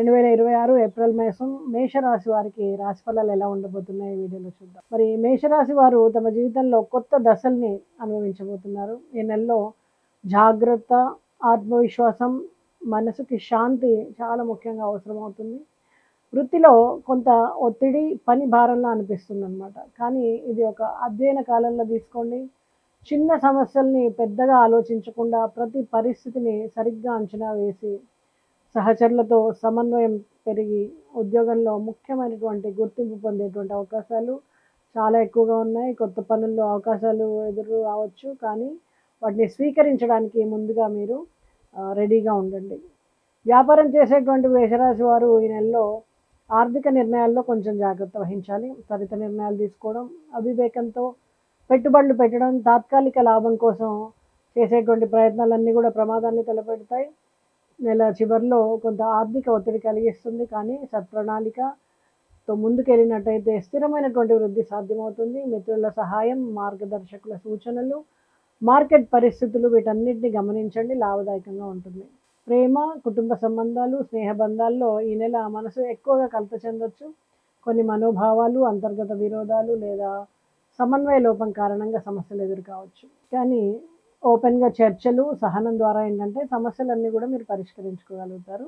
2026 April మాసం మేషరాశి వారికి రాశి ఫలాలు ఎలా ఉండబోతున్నాయి ఈ వీడియోలో చూద్దాం. మరి మేషరాశి వారు తమ జీవితంలో కొత్త దశల్ని అనుభవించబోతున్నారు. ఈ నెలలో జాగ్రత్త, ఆత్మవిశ్వాసం, మనసుకి శాంతి చాలా ముఖ్యంగా అవసరమవుతుంది. వృత్తిలో కొంత ఒత్తిడి, పని భారంలా అనిపిస్తుందన్నమాట. కానీ ఇది ఒక అధ్యయన కాలంలో తీసుకోండి. చిన్న సమస్యల్ని పెద్దగా ఆలోచించకుండా ప్రతి పరిస్థితిని సరిగ్గా అంచనా వేసి సహచరులతో సమన్వయం పెరిగి ఉద్యోగంలో ముఖ్యమైనటువంటి గుర్తింపు పొందేటువంటి అవకాశాలు చాలా ఎక్కువగా ఉన్నాయి. కొత్త పనుల్లో అవకాశాలు ఎదురు రావచ్చు, కానీ వాటిని స్వీకరించడానికి ముందుగా మీరు రెడీగా ఉండండి. వ్యాపారం చేసేటువంటి మేషరాశి వారు ఈ నెలలో ఆర్థిక నిర్ణయాల్లో కొంచెం జాగ్రత్త వహించాలి. త్వరిత నిర్ణయాలు తీసుకోవడం, అవివేకంతో పెట్టుబడులు పెట్టడం, తాత్కాలిక లాభం కోసం చేసేటువంటి ప్రయత్నాలన్నీ కూడా ప్రమాదాన్ని తలపెడతాయి. నెల చివరిలో కొంత ఆర్థిక ఒత్తిడి కలిగిస్తుంది, కానీ సత్ప్రణాళికతో ముందుకెళ్ళినట్టయితే స్థిరమైనటువంటి వృద్ధి సాధ్యమవుతుంది. మిత్రుల సహాయం, మార్గదర్శకుల సూచనలు, మార్కెట్ పరిస్థితులు వీటన్నిటిని గమనించండి, లాభదాయకంగా ఉంటుంది. ప్రేమ, కుటుంబ సంబంధాలు, స్నేహబంధాల్లో ఈ నెల మనసు ఎక్కువగా కలత చెందొచ్చు. కొన్ని మనోభావాలు, అంతర్గత విరోధాలు లేదా సమన్వయ లోపం కారణంగా సమస్యలు ఎదురు కావచ్చు. కానీ ఓపెన్గా చర్చలు, సహనం ద్వారా ఏంటంటే సమస్యలన్నీ కూడా మీరు పరిష్కరించుకోగలుగుతారు.